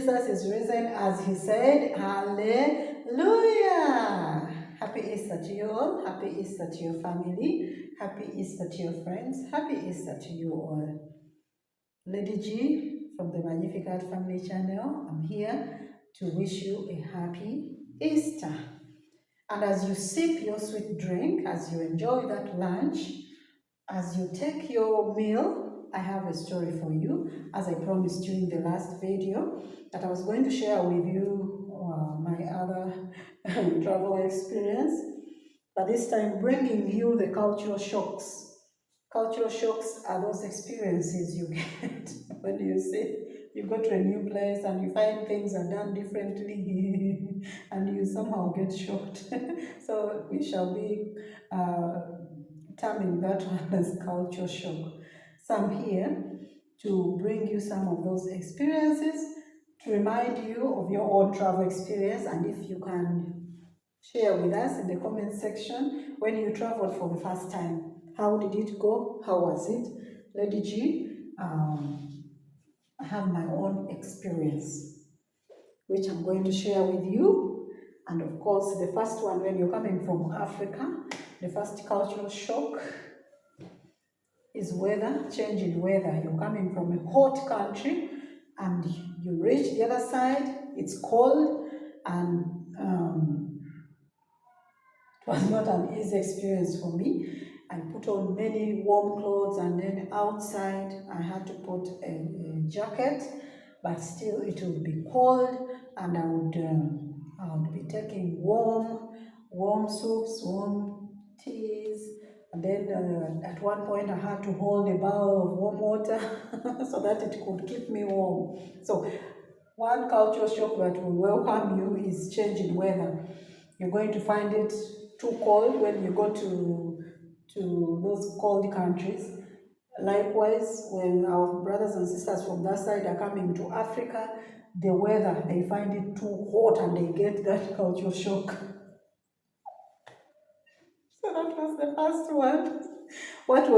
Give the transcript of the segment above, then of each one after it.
Jesus is risen as he said. Hallelujah. Happy Easter to you all. Happy Easter to your family. Happy Easter to your friends. Happy Easter to you all. Lady G from the Magnificat Family Channel. I'm here to wish you a happy Easter. And as you sip your sweet drink, as you enjoy that lunch, as you take your meal, I have a story for you, as I promised you in the last video, that I was going to share with you my other travel experience, but this time bringing you the cultural shocks. Cultural shocks are those experiences you get when you say you go to a new place and you find things are done differently and you somehow get shocked. So we shall be terming that one as culture shock. So I'm here to bring you some of those experiences, to remind you of your own travel experience, and if you can share with us in the comment section when you traveled for the first time. How did it go? How was it? Lady G, I have my own experience, which I'm going to share with you. And of course, the first one, when you're coming from Africa, the first cultural shock is weather, change in weather. You're coming from a hot country and you reach the other side, it's cold, and it was not an easy experience for me. I put on many warm clothes, and then outside I had to put a jacket, but still it would be cold, and I would be taking warm soups, warm teas, and then at one point I had to hold a bowl of warm water so that it could keep me warm. So one cultural shock that will welcome you is change in weather. You're going to find it too cold when you go to those cold countries. Likewise, when our brothers and sisters from that side are coming to Africa, the weather, they find it too hot and they get that cultural shock. So that was the first one. What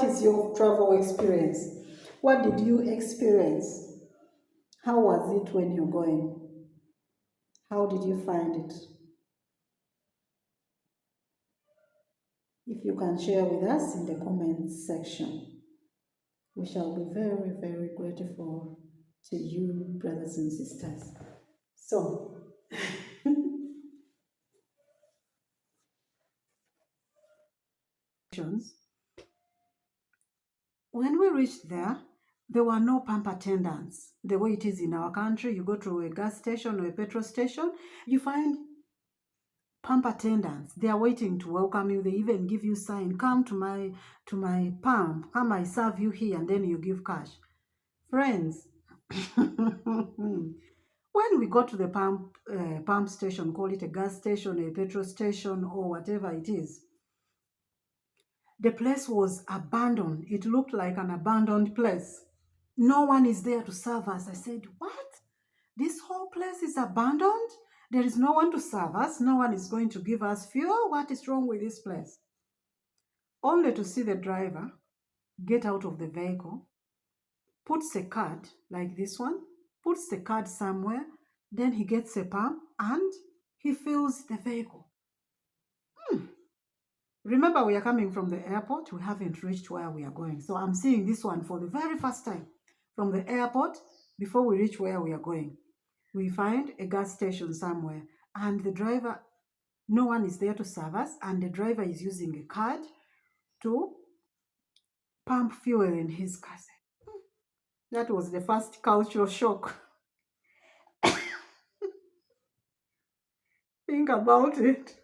is your travel experience? What did you experience? How was it when you're going? How did you find it? If you can share with us in the comments section, we shall be very, very grateful to you, brothers and sisters. So, when we reached there were no pump attendants. The way it is in our country, you go to a gas station or a petrol station, you find pump attendants. They are waiting to welcome you. They even give you sign, come to my pump, come, I serve you here, and then you give cash. Friends, when we got to the pump station, call it a gas station, a petrol station, or whatever it is, the place was abandoned. It looked like an abandoned place. No one is there to serve us. I said, what? This whole place is abandoned? There is no one to serve us. No one is going to give us fuel. What is wrong with this place? Only to see the driver get out of the vehicle, puts a card like this one, puts the card somewhere, then he gets a pump and he fills the vehicle. Remember, we are coming from the airport. We haven't reached where we are going. So I'm seeing this one for the very first time. From the airport, before we reach where we are going, we find a gas station somewhere, and the driver, no one is there to serve us, and the driver is using a card to pump fuel in his car. That was the first cultural shock. Think about it.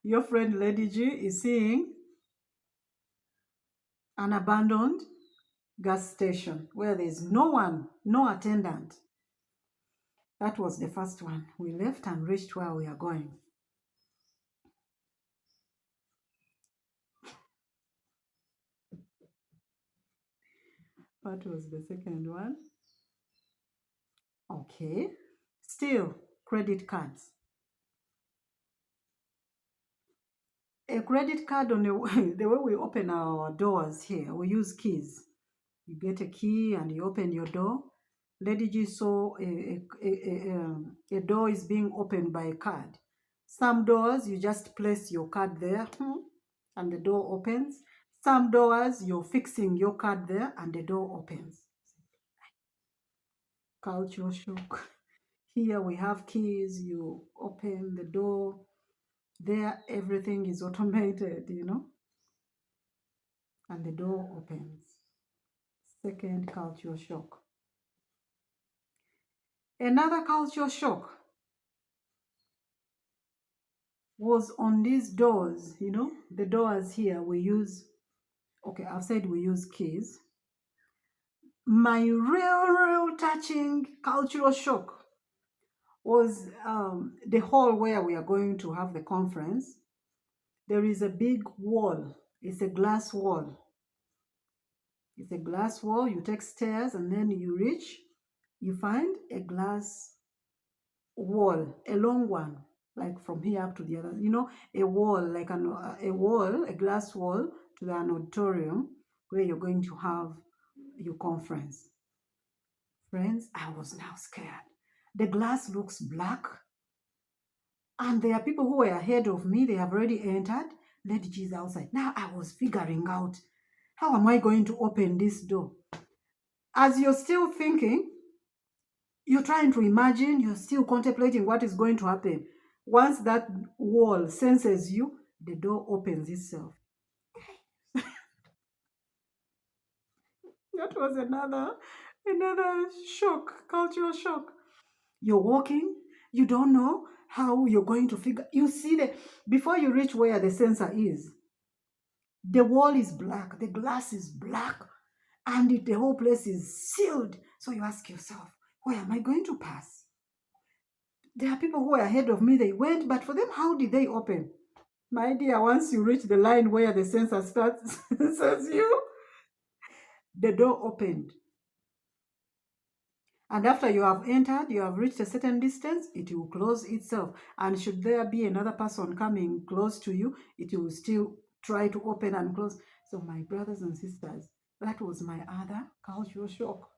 Your friend Lady G is seeing an abandoned gas station where there's no one, no attendant. That was the first one. We left and reached where we are going. What was the second one? Okay. Still, credit cards. A credit card on the way we open our doors here, we use keys. You get a key and you open your door. Lady G saw a door is being opened by a card. Some doors, you just place your card there and the door opens. Some doors, you're fixing your card there and the door opens. Cultural shock. Here we have keys, you open the door. There, everything is automated, and the door opens. Second cultural shock. Another cultural shock was on these doors, the doors here we use, okay, I've said we use keys. My real touching cultural shock was the hall where we are going to have the conference. There is a big wall. It's a glass wall. It's a glass wall. You take stairs and then you reach, you find a glass wall, a long one, like from here up to the other, a wall, like a glass wall to an auditorium where you're going to have your conference. Friends, I was now scared. The glass looks black, and there are people who were ahead of me. They have already entered. Lady G is outside. Now I was figuring out, how am I going to open this door? As you're still thinking, you're trying to imagine, you're still contemplating what is going to happen. Once that wall senses you, the door opens itself. That was another shock, cultural shock. You're walking, you don't know how you're going to figure. You see before you reach where the sensor is, the wall is black, the glass is black, and the whole place is sealed. So you ask yourself, where am I going to pass? There are people who are ahead of me, they went, but for them, how did they open? My dear, once you reach the line where the sensor starts, says you, the door opened. And after you have entered, you have reached a certain distance, it will close itself. And should there be another person coming close to you, it will still try to open and close. So my brothers and sisters, that was my other cultural shock.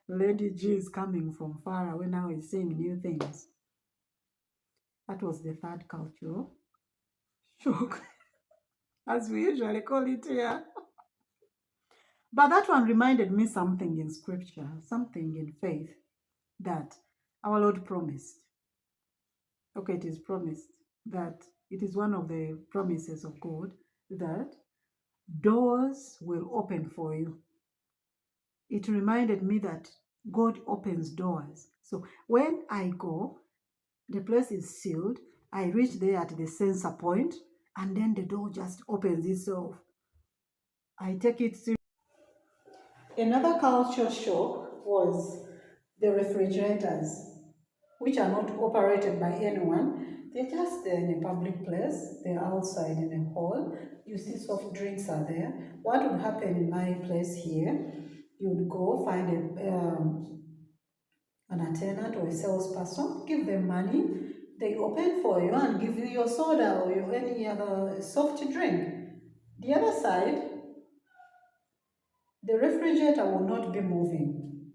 Lady G is coming from far away now, is seeing new things. That was the third cultural shock, as we usually call it here. But that one reminded me something in scripture, something in faith that our Lord promised. Okay, it is promised that it is one of the promises of God that doors will open for you. It reminded me that God opens doors. So when I go, the place is sealed. I reach there at the sensor point, and then the door just opens itself. I take it seriously. Another culture shock was the refrigerators, which are not operated by anyone. They're just there in a public place. They're outside in a hall. You see soft drinks are there. What would happen in my place here? You would go find an attendant or a salesperson, give them money. They open for you and give you your soda or any other soft drink. The other side, the refrigerator will not be moving.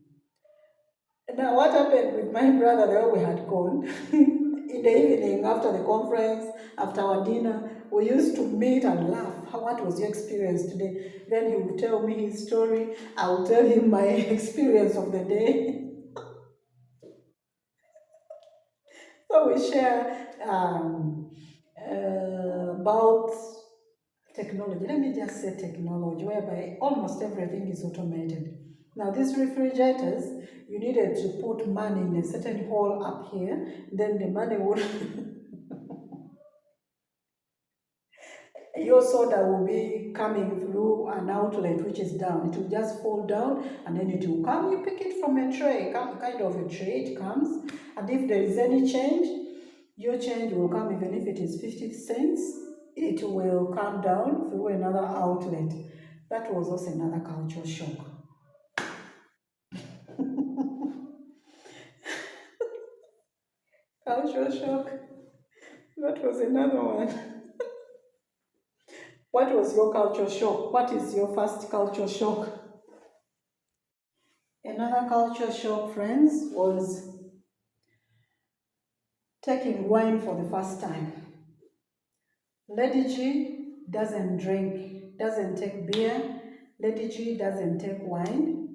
Now, what happened with my brother, the way we had gone, in the evening, after the conference, after our dinner, we used to meet and laugh. What was your experience today? Then he would tell me his story. I will tell him my experience of the day. So we share about technology. Let me just say technology, whereby almost everything is automated. Now, these refrigerators, you needed to put money in a certain hole up here, then the money would your soda will be coming through an outlet which is down. It will just fall down and then it will come. You pick it from a tray, kind of a tray it comes. And if there is any change, your change will come even if it is 50 cents. It will come down through another outlet. That was also another cultural shock. Cultural shock. That was another one. What was your culture shock? What is your first culture shock? Another culture shock, friends, was taking wine for the first time. Lady G doesn't drink, doesn't take beer. Lady G doesn't take wine.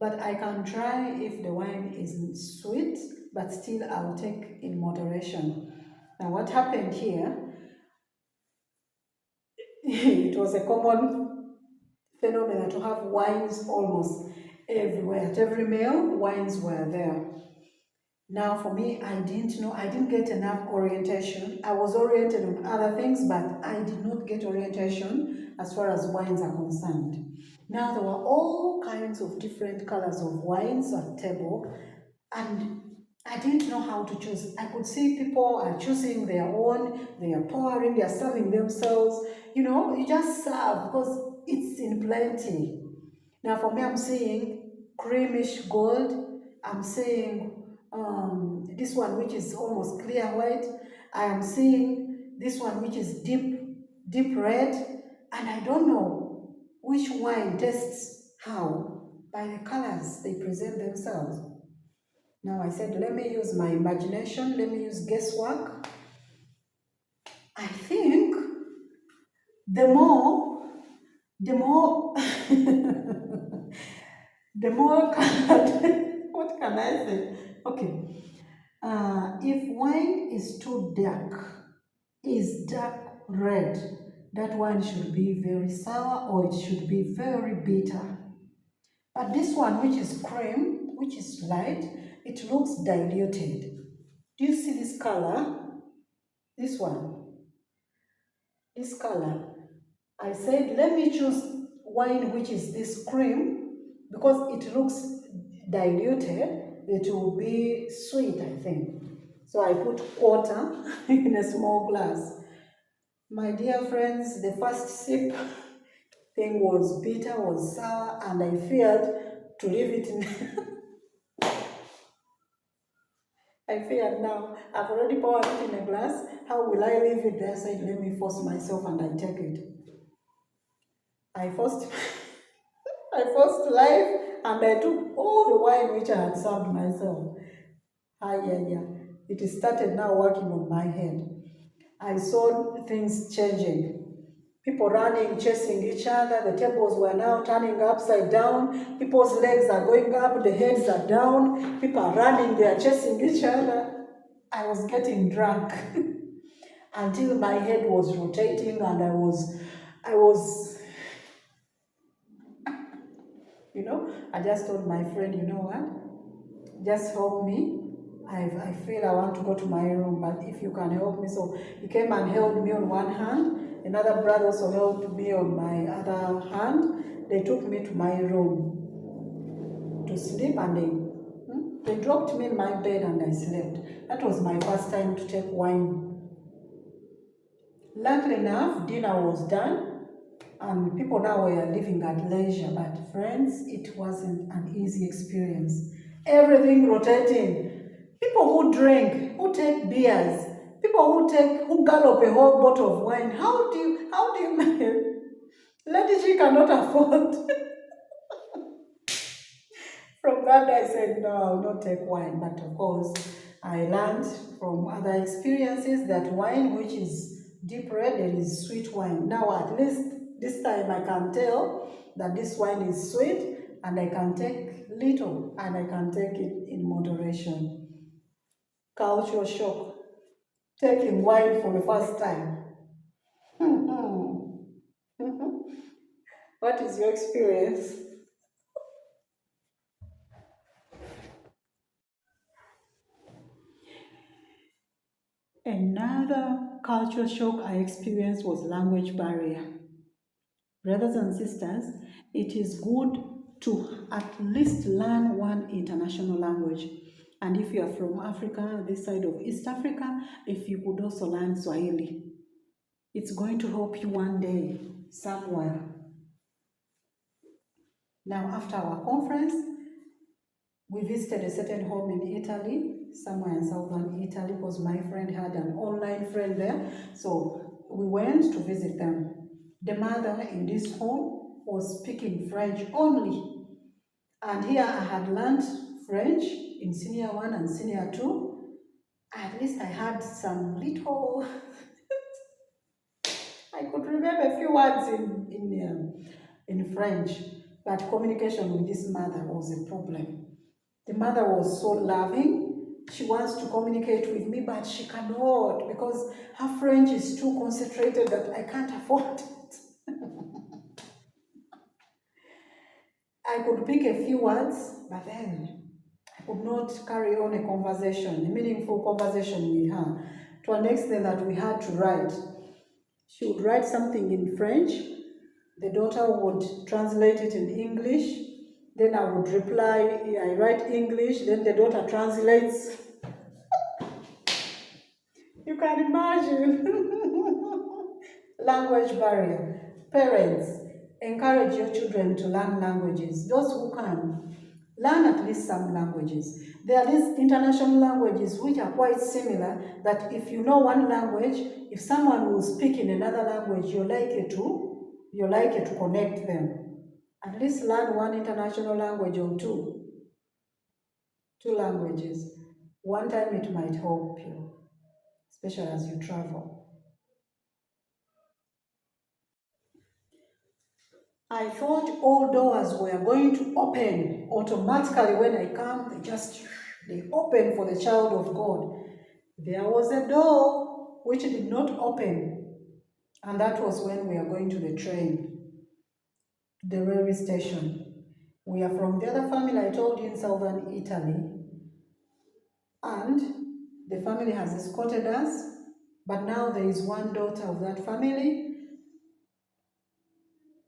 But I can try if the wine isn't sweet, but still I'll take in moderation. Now what happened here, it was a common phenomenon to have wines almost everywhere. At every meal, wines were there. Now for me, I didn't know, I didn't get enough orientation. I was oriented on other things, but I did not get orientation as far as wines are concerned. Now there were all kinds of different colors of wines at table, and I didn't know how to choose. I could see people are choosing their own, they are pouring, they are serving themselves. You know, you just serve because it's in plenty. Now for me, I'm seeing creamish gold. I'm seeing this one which is almost clear white. I am seeing this one which is deep red. And I don't know which wine tastes how by the colors they present themselves. Now I said, let me use my imagination, let me use guesswork. I think the more the more colored, what can I say? Okay, if wine is too dark, is dark red, that wine should be very sour or it should be very bitter. But this one, which is cream, which is light, it looks diluted. Do you see this color? This one, this color. I said, let me choose wine which is this cream because it looks diluted. It will be sweet, I think. So I put water in a small glass. My dear friends, the first sip thing was bitter, was sour, and I feared to leave it in. I feared now. I've already poured it in a glass. How will I leave it there? I said, let me force myself, and I take it. I forced life, and I took all the wine which I had served myself. Yeah. It started now working on my head. I saw things changing. People running, chasing each other. The tables were now turning upside down. People's legs are going up, the heads are down. People are running, they are chasing each other. I was getting drunk until my head was rotating, and I was, you know, I just told my friend, you know what, just help me. I feel I want to go to my room, but if you can help me. So he came and held me on one hand. Another brother also held me on my other hand. They took me to my room to sleep, and they dropped me in my bed and I slept. That was my first time to take wine. Luckily enough, dinner was done and people now were living at leisure, but friends, it wasn't an easy experience. Everything rotating. People who drink, who take beers, people who gallop a whole bottle of wine. How do you manage? Lady G cannot afford. From that I said, no, I'll not take wine. But of course, I learned from other experiences that wine which is deep red, there is sweet wine. Now at least this time I can tell that this wine is sweet, and I can take little and I can take it in moderation. Cultural shock. Taking wine for the first time. What is your experience? Another cultural shock I experienced was language barrier. Brothers and sisters, it is good to at least learn one international language. And if you are from Africa, this side of East Africa, if you could also learn Swahili, it's going to help you one day somewhere. Now, after our conference, we visited a certain home in Italy, somewhere in southern Italy, because my friend had an online friend there. So we went to visit them. The mother in this home was speaking French only. And here I had learned French in senior 1 and senior 2. At least I had some little, I could remember a few words in French, but communication with this mother was a problem. The mother was so loving. She wants to communicate with me, but she cannot because her French is too concentrated that I can't afford it. I could pick a few words, but then I could not carry on a conversation, a meaningful conversation with her, to an extent that we had to write. She would write something in French, the daughter would translate it in English, then I would reply, I write English, then the daughter translates. You can imagine. Language barrier. Parents, encourage your children to learn languages. Those who can, learn at least some languages. There are these international languages which are quite similar, that if you know one language, if someone will speak in another language, you're likely to connect them. At least learn one international language or two languages. One time it might help you, especially as you travel. I thought all doors were going to open automatically when I come. They open for the child of God. There was a door which did not open, and that was when we are going to the train, to the railway station. We are from the other family I told you in southern Italy, and the family has escorted us, but now there is one daughter of that family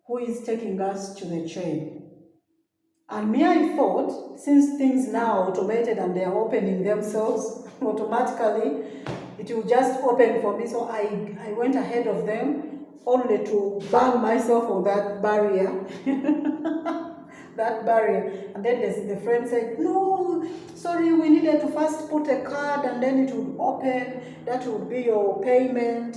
who is taking us to the train. And me, I thought, since things now are automated and they are opening themselves automatically, it will just open for me. So I went ahead of them only to bang myself on that barrier. That barrier. And then the friend said, no, sorry, we needed to first put a card and then it would open. That would be your payment.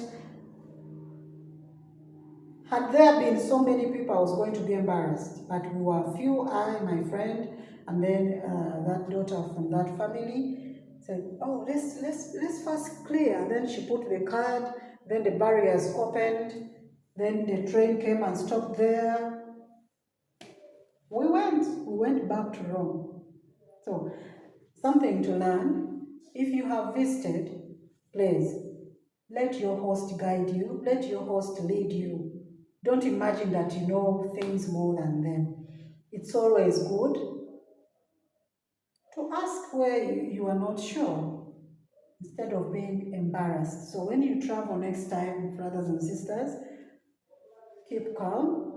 Had there been so many people, I was going to be embarrassed. But we were few, I, my friend, and then that daughter from that family said, oh, let's first clear. And then she put the card, then the barriers opened, then the train came and stopped there. We went back to Rome. So, something to learn. If you have visited, please, let your host guide you, let your host lead you. Don't imagine that you know things more than them. It's always good to ask where you are not sure instead of being embarrassed. So when you travel next time, brothers and sisters, keep calm,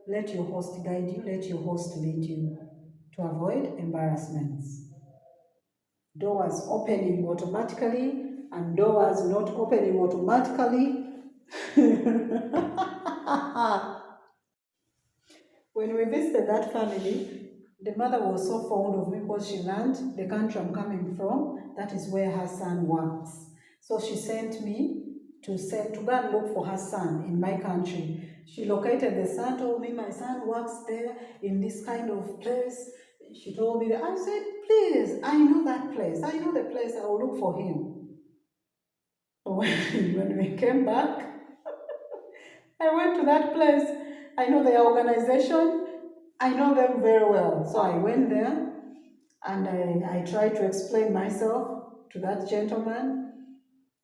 let your host guide you, let your host lead you to avoid embarrassments. Doors opening automatically and doors not opening automatically. When we visited that family, the mother was so fond of me because she learned the country I'm coming from, that is where her son works. So she sent me to go and look for her son in my country. She located the son, told me my son works there in this kind of place. She told me that. I said, please, I know that place. I know the place. I will look for him. When we came back, I went to that place. I know their organization. I know them very well. So I went there and I tried to explain myself to that gentleman.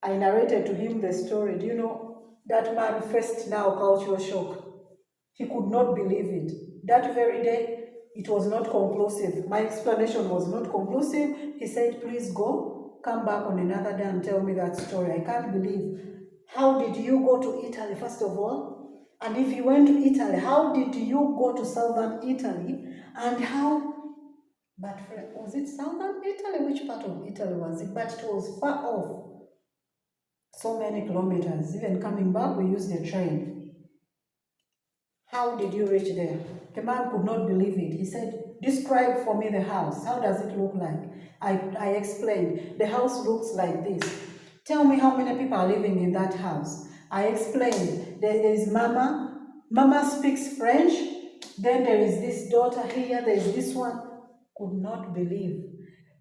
I narrated to him the story. Do you know, that man faced now cultural shock. He could not believe it. That very day, it was not conclusive. My explanation was not conclusive. He said, please go, come back on another day and tell me that story. I can't believe. How did you go to Italy, first of all? And if you went to Italy, how did you go to southern Italy? And how, but was it southern Italy? Which part of Italy was it? But it was far off. So many kilometers. Even coming back, we used the train. How did you reach there? The man could not believe it. He said, describe for me the house. How does it look like? I explained. The house looks like this. Tell me how many people are living in that house. I explained. There is mama, Mama speaks French. Then there is this daughter here, there is this one. Could not believe.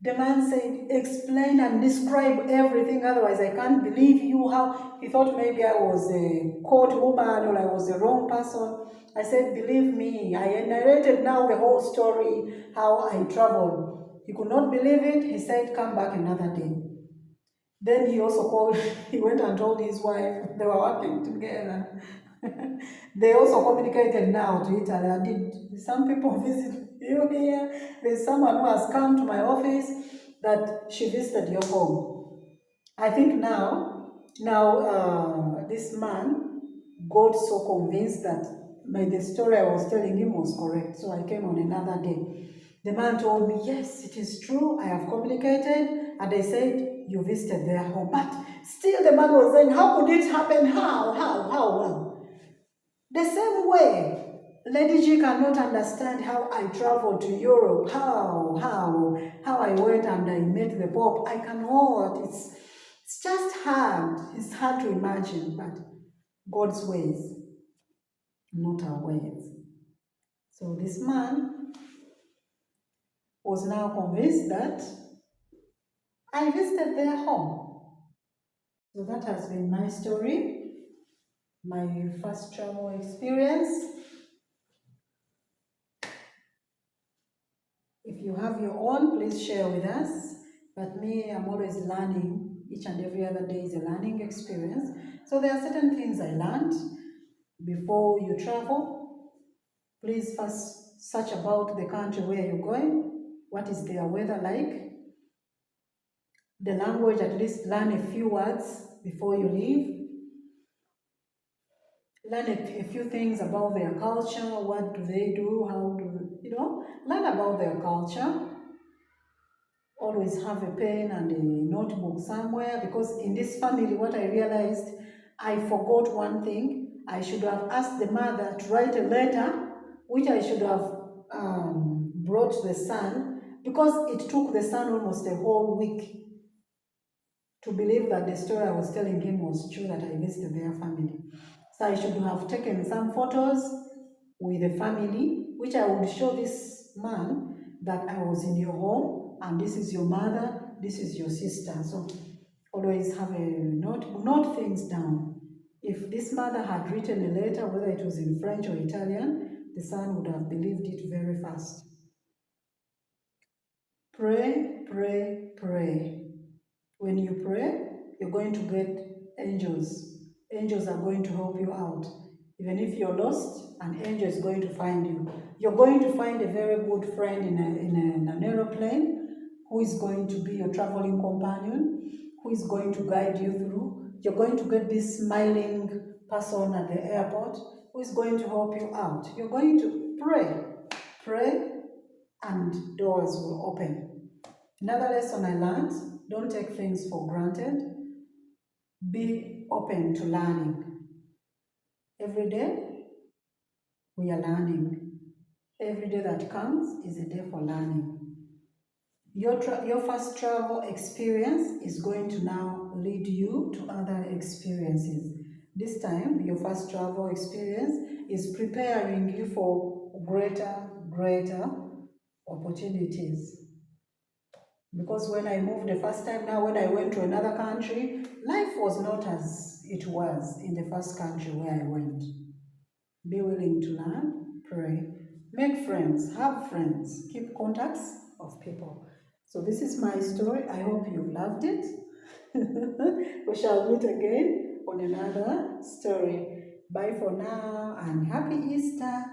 The man said, explain and describe everything, otherwise I can't believe you. How he thought maybe I was a court woman or I was the wrong person. I said, believe me, I narrated now the whole story, how I traveled. He could not believe it. He said, come back another day. Then he also called, he went and told his wife, they were working together. They also communicated now to Italy. I did some people visit you here? There's someone who has come to my office that she visited your home. I think now this man got so convinced that the story I was telling him was correct. So I came on another day. The man told me, yes, it is true. I have communicated. And they said, you visited their home. But still the man was saying, how could it happen? How? The same way, Lady G cannot understand how I traveled to Europe, how I went and I met the Pope. I cannot. It's just hard. It's hard to imagine, but God's ways, not our ways. So this man was now convinced that I visited their home. So that has been my story, my first travel experience. If you have your own, please share with us. But me, I'm always learning. Each and every other day is a learning experience. So there are certain things I learned before you travel. Please first search about the country where you're going. What is their weather like? The language, at least learn a few words before you leave. Learn a few things about their culture. What do they do? How do, learn about their culture. Always have a pen and a notebook somewhere, because in this family, what I realized, I forgot one thing. I should have asked the mother to write a letter, which I should have brought the son, because it took the son almost a whole week to believe that the story I was telling him was true, that I visited their family. So I should have taken some photos with the family, which I would show this man that I was in your home, and this is your mother, this is your sister. So always have a note things down. If this mother had written a letter, whether it was in French or Italian, the son would have believed it very fast. Pray, pray, pray. When you pray, you're going to get angels. Angels are going to help you out. Even if you're lost, an angel is going to find you. You're going to find a very good friend in an aeroplane who is going to be your traveling companion, who is going to guide you through. You're going to get this smiling person at the airport who is going to help you out. You're going to pray, and doors will open. Another lesson I learned, don't take things for granted. Be open to learning. Every day, we are learning. Every day that comes is a day for learning. Your first travel experience is going to now lead you to other experiences. This time, your first travel experience is preparing you for greater opportunities. Because when I moved the first time, now when I went to another country, life was not as it was in the first country where I went. Be willing to learn, pray, make friends, have friends, keep contacts of people. So this is my story. I hope you've loved it. We shall meet again on another story. Bye for now and happy Easter.